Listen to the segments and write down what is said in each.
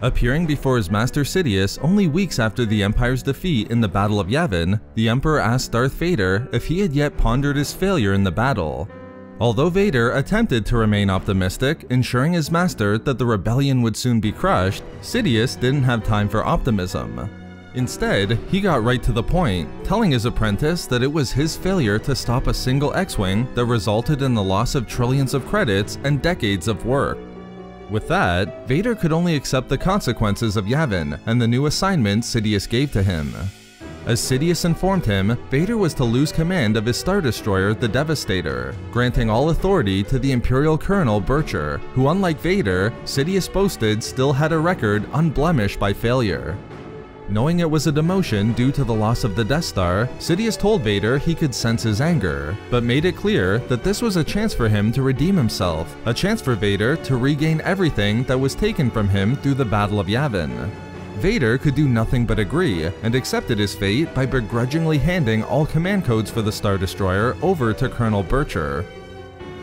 Appearing before his master Sidious only weeks after the Empire's defeat in the Battle of Yavin, the Emperor asked Darth Vader if he had yet pondered his failure in the battle. Although Vader attempted to remain optimistic, ensuring his master that the rebellion would soon be crushed, Sidious didn't have time for optimism. Instead, he got right to the point, telling his apprentice that it was his failure to stop a single X-Wing that resulted in the loss of trillions of credits and decades of work. With that, Vader could only accept the consequences of Yavin and the new assignment Sidious gave to him. As Sidious informed him, Vader was to lose command of his Star Destroyer, the Devastator, granting all authority to the Imperial Colonel Bircher, who, unlike Vader, Sidious boasted still had a record unblemished by failure. Knowing it was a demotion due to the loss of the Death Star, Sidious told Vader he could sense his anger, but made it clear that this was a chance for him to redeem himself, a chance for Vader to regain everything that was taken from him through the Battle of Yavin. Vader could do nothing but agree, and accepted his fate by begrudgingly handing all command codes for the Star Destroyer over to Colonel Bircher.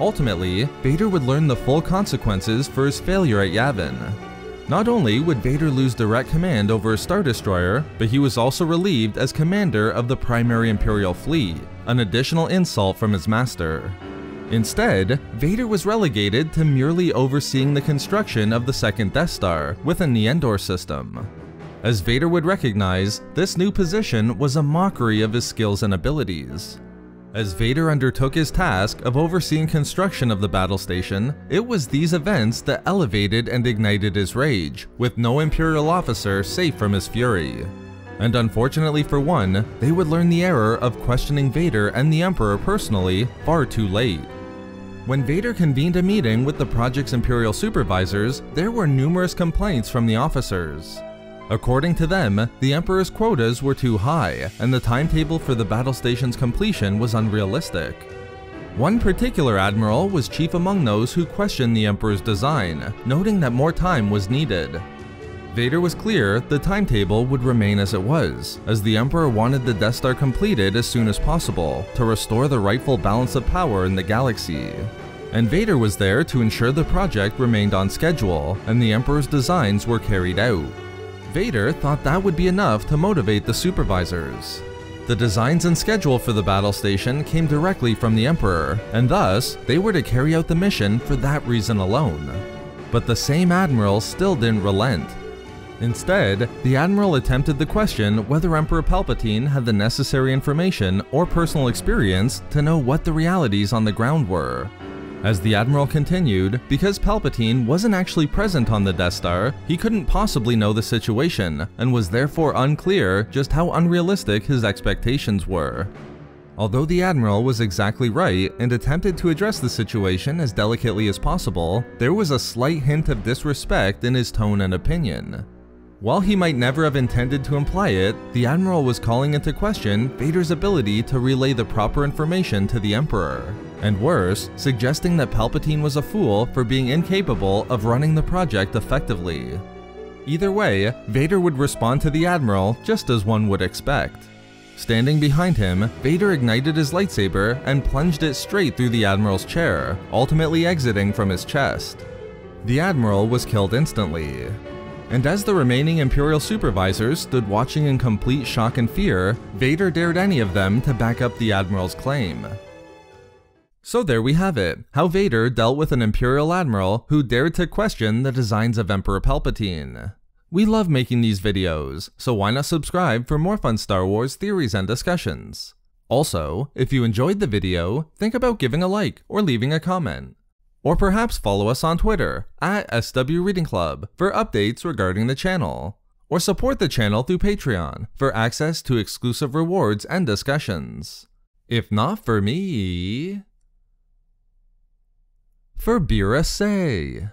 Ultimately, Vader would learn the full consequences for his failure at Yavin. Not only would Vader lose direct command over a Star Destroyer, but he was also relieved as commander of the primary Imperial fleet, an additional insult from his master. Instead, Vader was relegated to merely overseeing the construction of the second Death Star within the Endor system. As Vader would recognize, this new position was a mockery of his skills and abilities. As Vader undertook his task of overseeing construction of the battle station, it was these events that elevated and ignited his rage, with no Imperial officer safe from his fury. And unfortunately for one, they would learn the error of questioning Vader and the Emperor personally far too late. When Vader convened a meeting with the project's Imperial supervisors, there were numerous complaints from the officers. According to them, the Emperor's quotas were too high, and the timetable for the battle station's completion was unrealistic. One particular admiral was chief among those who questioned the Emperor's design, noting that more time was needed. Vader was clear the timetable would remain as it was, as the Emperor wanted the Death Star completed as soon as possible to restore the rightful balance of power in the galaxy. And Vader was there to ensure the project remained on schedule and the Emperor's designs were carried out. Vader thought that would be enough to motivate the supervisors. The designs and schedule for the battle station came directly from the Emperor, and thus, they were to carry out the mission for that reason alone. But the same Admiral still didn't relent. Instead, the Admiral attempted to question whether Emperor Palpatine had the necessary information or personal experience to know what the realities on the ground were. As the Admiral continued, because Palpatine wasn't actually present on the Death Star, he couldn't possibly know the situation, and was therefore unclear just how unrealistic his expectations were. Although the Admiral was exactly right and attempted to address the situation as delicately as possible, there was a slight hint of disrespect in his tone and opinion. While he might never have intended to imply it, the Admiral was calling into question Vader's ability to relay the proper information to the Emperor. And worse, suggesting that Palpatine was a fool for being incapable of running the project effectively. Either way, Vader would respond to the Admiral just as one would expect. Standing behind him, Vader ignited his lightsaber and plunged it straight through the Admiral's chair, ultimately exiting from his chest. The Admiral was killed instantly. And as the remaining Imperial supervisors stood watching in complete shock and fear, Vader dared any of them to back up the Admiral's claim. So there we have it, how Vader dealt with an Imperial Admiral who dared to question the designs of Emperor Palpatine. We love making these videos, so why not subscribe for more fun Star Wars theories and discussions. Also, if you enjoyed the video, think about giving a like or leaving a comment. Or perhaps follow us on Twitter, @SWReadingClub, for updates regarding the channel. Or support the channel through Patreon, for access to exclusive rewards and discussions. If not for me... for Bira Say.